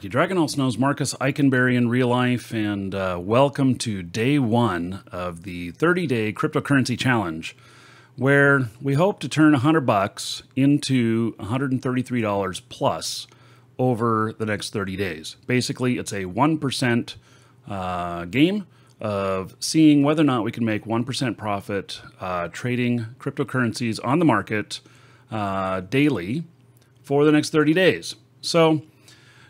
Dragon also knows Marcus Eichenberry in real life, and welcome to day one of the 30-day cryptocurrency challenge, where we hope to turn $100 into $133 plus over the next 30 days. Basically, it's a 1% game of seeing whether or not we can make 1% profit trading cryptocurrencies on the market daily for the next 30 days. So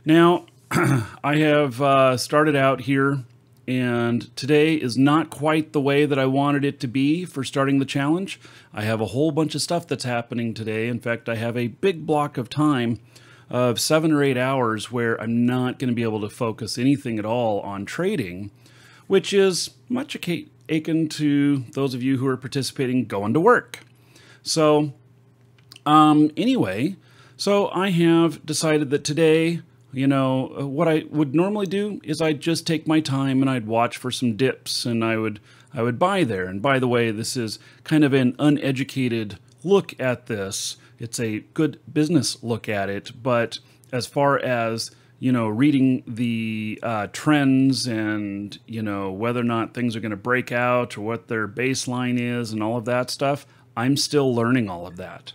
now I have started out here, and today is not quite the way that I wanted it to be for starting the challenge. I have a whole bunch of stuff that's happening today. In fact, I have a big block of time of 7 or 8 hours where I'm not going to be able to focus anything at all on trading, which is much akin to those of you who are participating going to work. So anyway, so I have decided that today, you know, what I would normally do is I'd just take my time and I'd watch for some dips, and I would buy there. And by the way, this is kind of an uneducated look at this. It's a good business look at it, but as far as, you know, reading the trends and, you know, whether or not things are going to break out or what their baseline is and all of that stuff, I'm still learning all of that.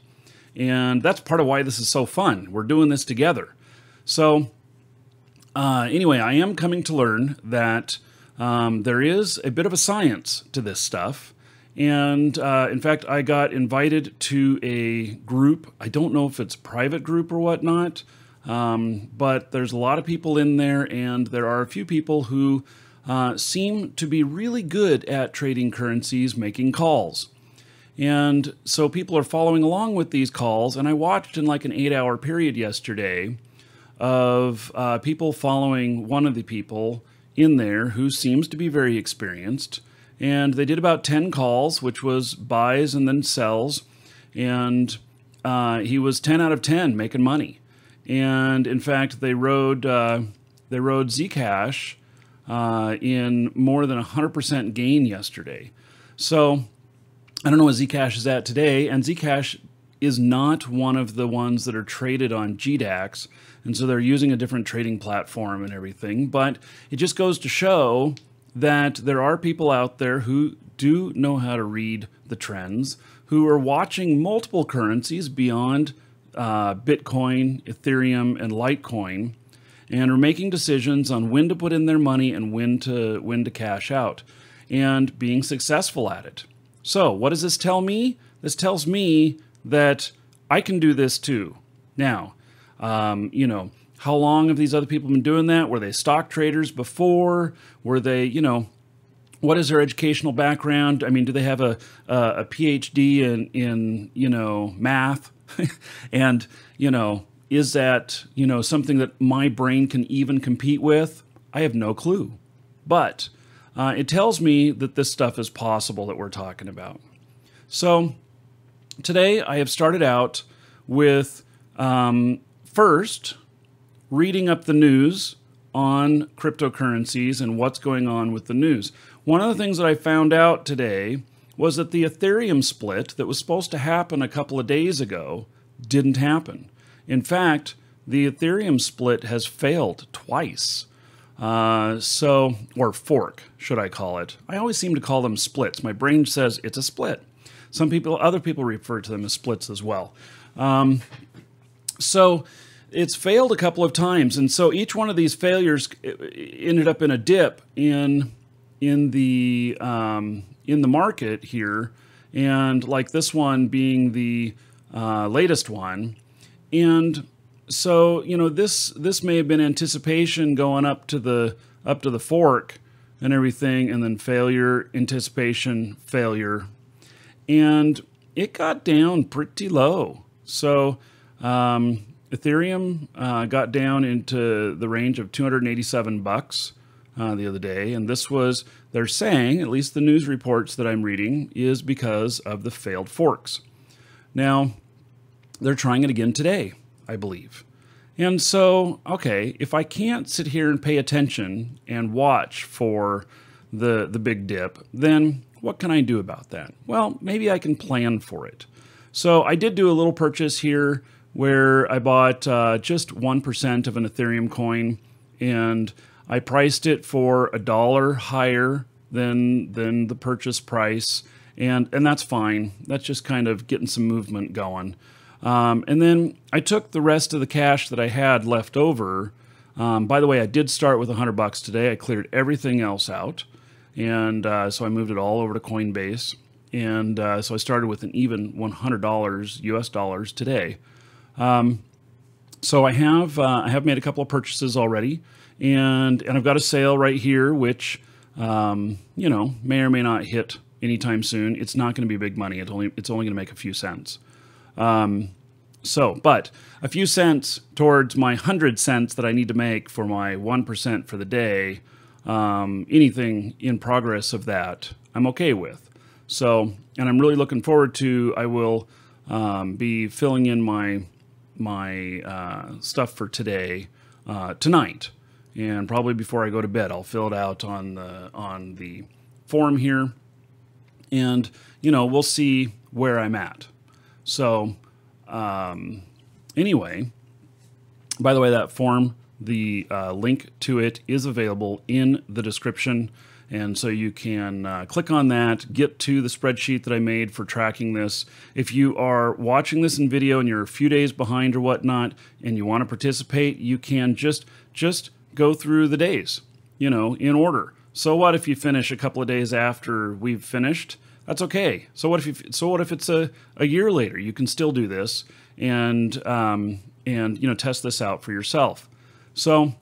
And that's part of why this is so fun. We're doing this together. So anyway, I am coming to learn that there is a bit of a science to this stuff. And in fact, I got invited to a group. I don't know if it's a private group or whatnot, but there's a lot of people in there, and there are a few people who seem to be really good at trading currencies, making calls. And so people are following along with these calls, and I watched in like an 8-hour period yesterday of people following one of the people in there who seems to be very experienced. And they did about 10 calls, which was buys and then sells. And he was 10 out of 10 making money. And in fact, they rode Zcash in more than 100% gain yesterday. So I don't know what Zcash is at today, and Zcash is not one of the ones that are traded on GDAX, and so they're using a different trading platform and everything, but it just goes to show that there are people out there who do know how to read the trends, who are watching multiple currencies beyond Bitcoin, Ethereum, and Litecoin, and are making decisions on when to put in their money and when to cash out, and being successful at it. So what does this tell me? This tells me that I can do this too. Now, you know, how long have these other people been doing that? Were they stock traders before? Were they, you know, what is their educational background? I mean, do they have a PhD in you know, math? And, you know, is that, you know, something that my brain can even compete with? I have no clue. But it tells me that this stuff is possible that we're talking about. So today I have started out with first reading up the news on cryptocurrencies and what's going on with the news. One of the things that I found out today was that the Ethereum split that was supposed to happen a couple of days ago didn't happen. In fact, the Ethereum split has failed twice. Or fork, should I call it. I always seem to call them splits. My brain says it's a split. Other people refer to them as splits as well. So it's failed a couple of times, and so each one of these failures ended up in a dip in the market here, and like this one being the latest one. And so, you know, this may have been anticipation going up to the fork and everything, and then failure, anticipation, failure, and it got down pretty low. So Ethereum got down into the range of $287 the other day, and this was, they're saying, at least the news reports that I'm reading, is because of the failed forks. Now, they're trying it again today, I believe. And so, okay, if I can't sit here and pay attention and watch for the big dip, then what can I do about that? Well, maybe I can plan for it. So I did do a little purchase here where I bought just 1% of an Ethereum coin, and I priced it for $1 higher than the purchase price, and that's fine. That's just kind of getting some movement going. And then I took the rest of the cash that I had left over. By the way, I did start with $100 today. I cleared everything else out, and so I moved it all over to Coinbase. And so I started with an even $100 US dollars today. So I have made a couple of purchases already, and I've got a sale right here, which you know, may or may not hit anytime soon. It's not going to be big money. It's only going to make a few cents. But a few cents towards my 100 cents that I need to make for my 1% for the day, anything in progress of that, I'm okay with. So, and I'm really looking forward to, I will be filling in my stuff for today, tonight. And probably before I go to bed, I'll fill it out on the forum here. And, you know, we'll see where I'm at. So, anyway, by the way, that form, the link to it is available in the description. And so you can click on that, get to the spreadsheet that I made for tracking this. If you are watching this in video and you're a few days behind or whatnot, and you want to participate, you can just go through the days, you know, in order. So what if you finish a couple of days after we've finished? That's okay. So what if it's a year later? You can still do this and you know, test this out for yourself. So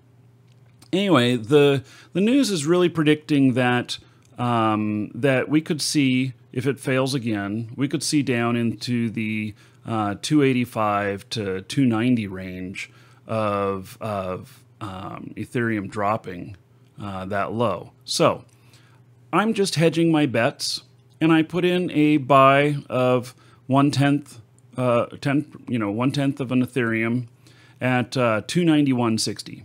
anyway, the news is really predicting that that we could see, if it fails again, we could see down into the 285 to 290 range of Ethereum dropping that low. So I'm just hedging my bets, and I put in a buy of 1/10 of an Ethereum at 291.60.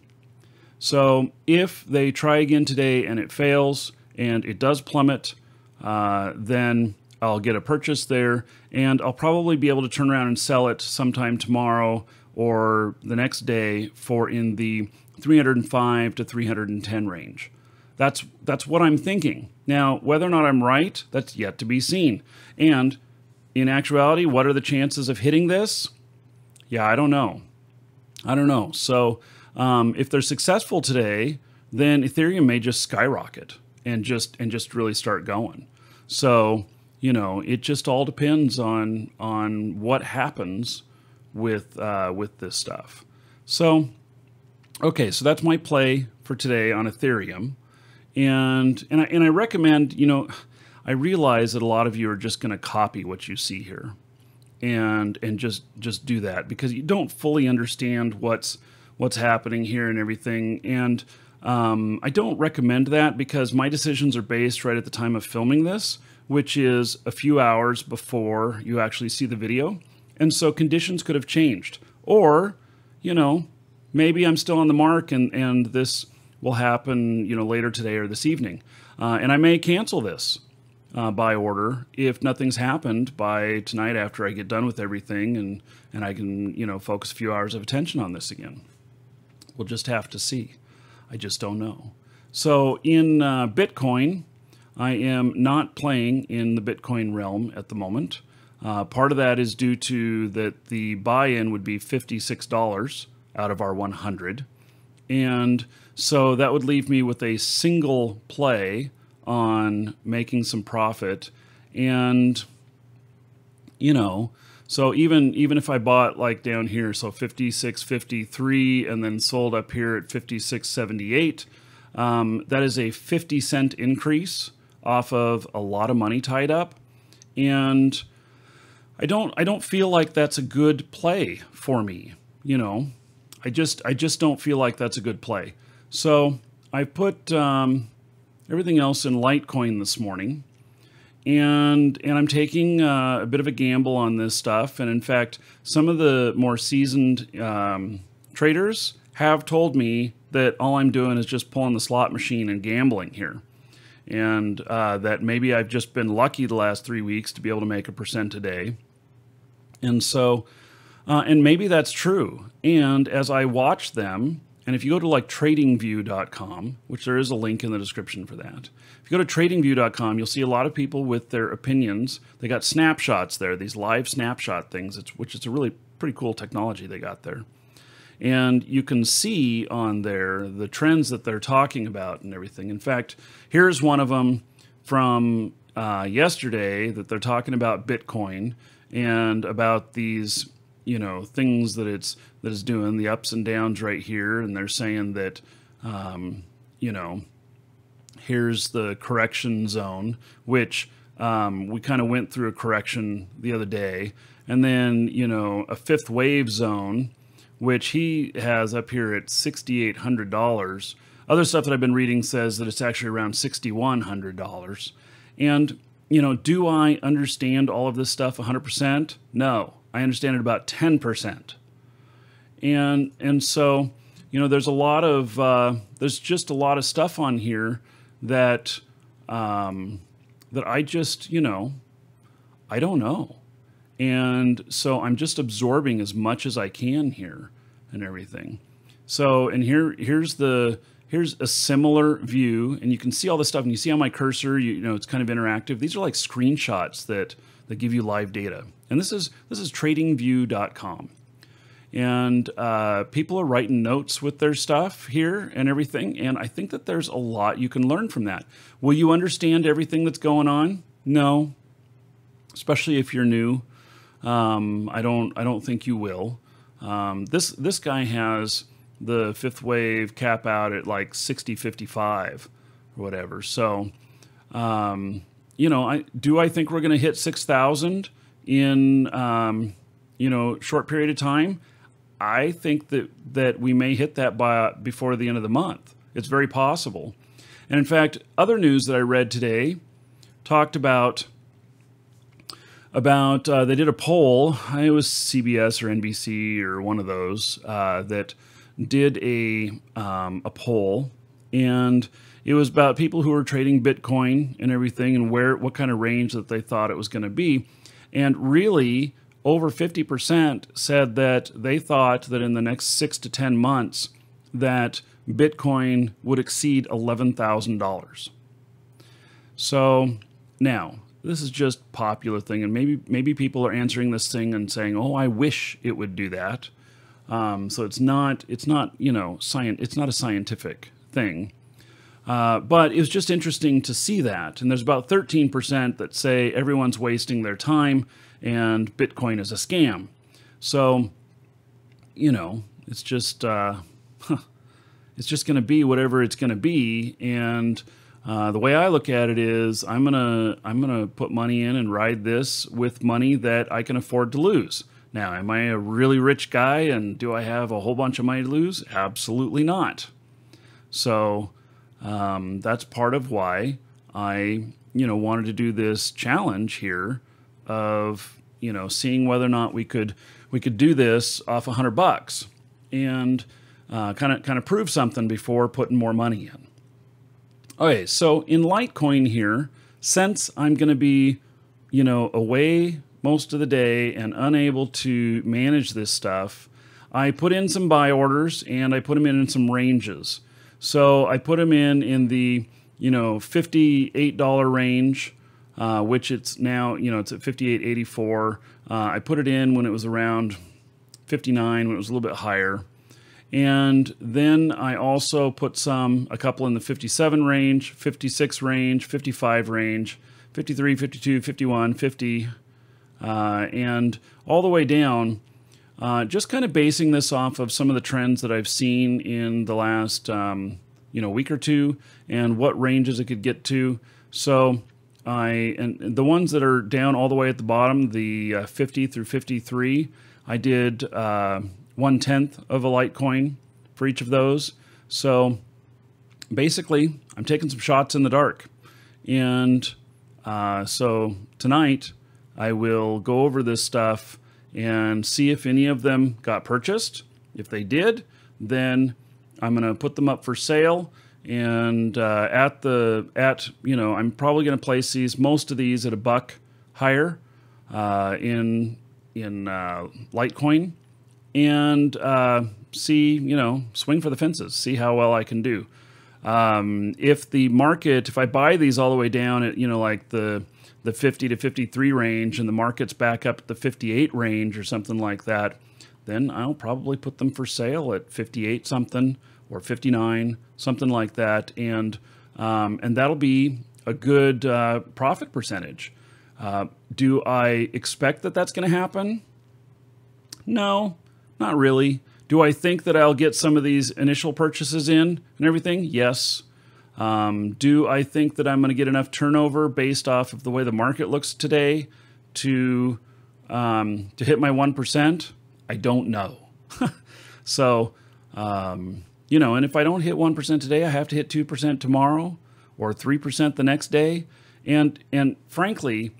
So if they try again today and it fails and it does plummet, then I'll get a purchase there, and I'll probably be able to turn around and sell it sometime tomorrow or the next day for in the 305 to 310 range. That's what I'm thinking. Now, whether or not I'm right, that's yet to be seen. And in actuality, what are the chances of hitting this? Yeah, I don't know. So if they're successful today, then Ethereum may just skyrocket and just really start going. So, you know, it just all depends on what happens with this stuff. So, okay, so that's my play for today on Ethereum. And I recommend, you know, I realize that a lot of you are just going to copy what you see here and just do that because you don't fully understand what's happening here and everything. And I don't recommend that because my decisions are based right at the time of filming this, which is a few hours before you actually see the video. And so conditions could have changed. Or, you know, maybe I'm still on the mark and this will happen, you know, later today or this evening. And I may cancel this by order if nothing's happened by tonight after I get done with everything and I can, you know, focus a few hours of attention on this again. We'll just have to see. I just don't know. So in Bitcoin, I am not playing in the Bitcoin realm at the moment. Part of that is due to that the buy-in would be $56 out of our 100. And so that would leave me with a single play on making some profit. And, you know, so even if I bought like down here, so 56.53 and then sold up here at 56.78, that is a 50-cent increase off of a lot of money tied up. And I don't feel like that's a good play for me, you know. I just don't feel like that's a good play. So I put everything else in Litecoin this morning, and I'm taking a bit of a gamble on this stuff. And in fact, some of the more seasoned traders have told me that all I'm doing is just pulling the slot machine and gambling here, and that maybe I've just been lucky the last 3 weeks to be able to make 1% a day. And so And maybe that's true. And as I watch them, and if you go to like tradingview.com, which there is a link in the description for that. If you go to tradingview.com, you'll see a lot of people with their opinions. They got snapshots there, these live snapshot things, which is a really pretty cool technology they got there. And you can see on there the trends that they're talking about and everything. In fact, here's one of them from yesterday that they're talking about Bitcoin and about these, things that it's doing, the ups and downs right here. And they're saying that, here's the correction zone, which we kind of went through a correction the other day. And then, a fifth wave zone, which he has up here at $6,800. Other stuff that I've been reading says that it's actually around $6,100. And, do I understand all of this stuff 100%? No, I understand it about 10%. And so, there's a lot of, there's just a lot of stuff on here that, that I just, I don't know. And so I'm just absorbing as much as I can here and everything. So, and here's a similar view, and you can see all this stuff, and you see on my cursor, it's kind of interactive. These are like screenshots that give you live data. And this is tradingview.com. And people are writing notes with their stuff here and everything. And I think that there's a lot you can learn from that. Will you understand everything that's going on? No, especially if you're new. I don't think you will. This guy has the fifth wave cap out at like 60.55 or whatever. So, I think we're going to hit 6,000 in, short period of time? I think that we may hit that before the end of the month. It's very possible. And in fact, other news that I read today talked about they did a poll. It was CBS or NBC or one of those that did a poll, and it was about people who were trading Bitcoin and everything, and what kind of range that they thought it was going to be. And really, over 50% said that they thought that in the next 6 to 10 months that Bitcoin would exceed $11,000. So now, this is just popular thing, and maybe people are answering this thing and saying, "Oh, I wish it would do that." So it's not it's not a scientific thing, but it was just interesting to see that. And there's about 13% that say everyone's wasting their time and Bitcoin is a scam. So, it's just it's just going to be whatever it's going to be, and the way I look at it is I'm gonna put money in and ride this with money that I can afford to lose. Now, am I a really rich guy and do I have a whole bunch of money to lose? Absolutely not. So that's part of why I wanted to do this challenge here of seeing whether or not we could do this off $100 and kind of prove something before putting more money in. Okay, so in Litecoin here, since I'm going to be, away most of the day and unable to manage this stuff, I put in some buy orders and I put them in some ranges. So I put them in the, $58 range, which it's now, it's at 58.84. I put it in when it was around 59, when it was a little bit higher. And then I also put a couple in the 57 range, 56 range, 55 range, 53, 52, 51, 50, and all the way down, just kind of basing this off of some of the trends that I've seen in the last, week or two and what ranges it could get to. So and the ones that are down all the way at the bottom, the 50 through 53, I did 1/10 of a Litecoin for each of those. So basically, I'm taking some shots in the dark. And so tonight, I will go over this stuff and see if any of them got purchased. If they did, then I'm going to put them up for sale. And I'm probably going to place most of these at $1 higher in Litecoin and see, swing for the fences, see how well I can do. If the market, if I buy these all the way down at, like the 50 to 53 range and the market's back up at the 58 range or something like that, then I'll probably put them for sale at 58 something or 59, something like that. And that'll be a good profit percentage. Do I expect that that's going to happen? No, not really. Do I think that I'll get some of these initial purchases in and everything? Yes. Do I think that I'm going to get enough turnover based off of the way the market looks today to hit my 1%? I don't know. So, and if I don't hit 1% today, I have to hit 2% tomorrow or 3% the next day. And frankly,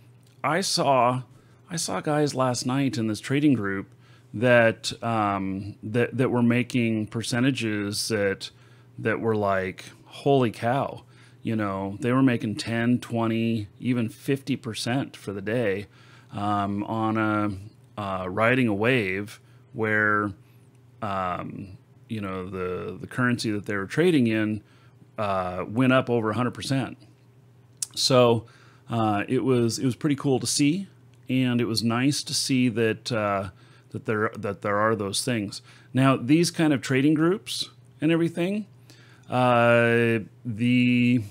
I saw guys last night in this trading group that that were making percentages that were like, holy cow, they were making 10, 20, even 50% for the day on riding a wave where the currency that they were trading in went up over 100%. So it was pretty cool to see, and it was nice to see that that there are those things. Now, these kind of trading groups and everything, I don't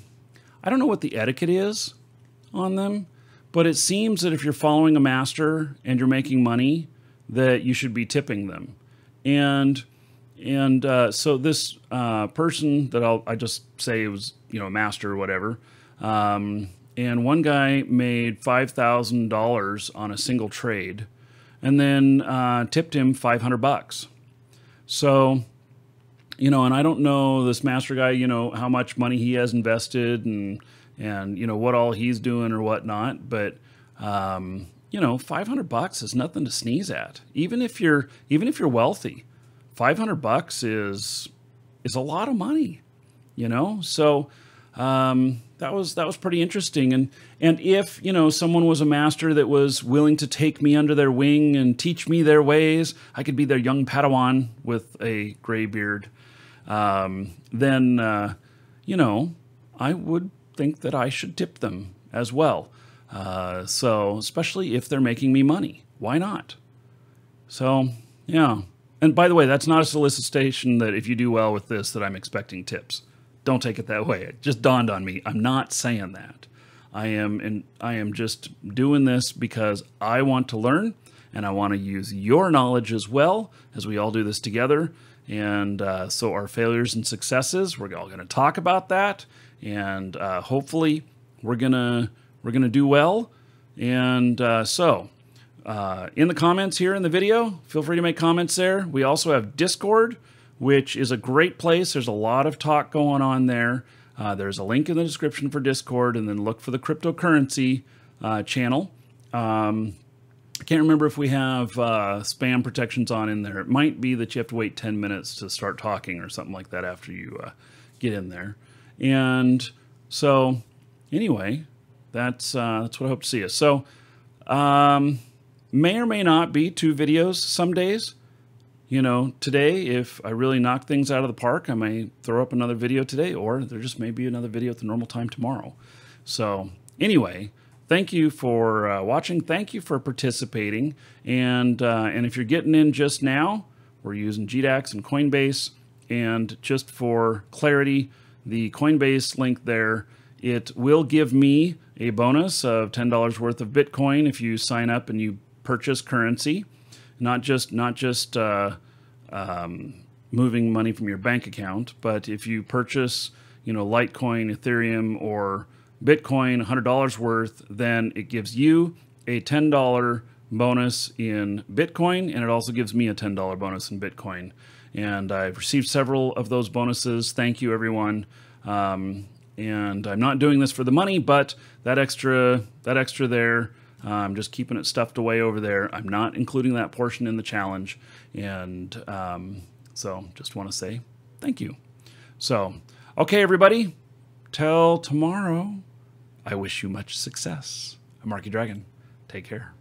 know what the etiquette is on them, but it seems that if you're following a master and you're making money, that you should be tipping them. And so this person that I just say it was a master or whatever, and one guy made $5,000 on a single trade, and then tipped him $500. So, and I don't know this master guy, how much money he has invested and what all he's doing or whatnot, but $500 is nothing to sneeze at. Even if you're wealthy, $500 is a lot of money, So that was pretty interesting. And if someone was a master that was willing to take me under their wing and teach me their ways, I could be their young Padawan with a gray beard. Then I would think that I should tip them as well. So especially if they're making me money, why not? So yeah. And by the way, that's not a solicitation that if you do well with this, that I'm expecting tips. Don't take it that way. It just dawned on me. I'm not saying that. I am just doing this because I want to learn, and I want to use your knowledge as well as we all do this together. And so our failures and successes, we're all going to talk about that, and hopefully we're gonna do well. And so in the comments here in the video, feel free to make comments there. We also have Discord, which is a great place. There's a lot of talk going on there. There's a link in the description for Discord, and then look for the cryptocurrency channel. I can't remember if we have spam protections on in there. It might be that you have to wait 10 minutes to start talking or something like that after you get in there. And so anyway, that's what I hope to see you. So may or may not be 2 videos some days. Today, if I really knock things out of the park, I may throw up another video today, or there just may be another video at the normal time tomorrow. So anyway, thank you for watching. Thank you for participating. And if you're getting in just now, we're using GDAX and Coinbase. And just for clarity, the Coinbase link there, it will give me a bonus of $10 worth of Bitcoin if you sign up and you purchase currency. Not just moving money from your bank account, but if you purchase, Litecoin, Ethereum, or Bitcoin, $100 worth, then it gives you a $10 bonus in Bitcoin, and it also gives me a $10 bonus in Bitcoin. And I've received several of those bonuses. Thank you, everyone. And I'm not doing this for the money, but that extra there, I'm just keeping it stuffed away over there. I'm not including that portion in the challenge. And so just want to say thank you. So, okay, everybody, till tomorrow, I wish you much success. I'm Marky Dragon. Take care.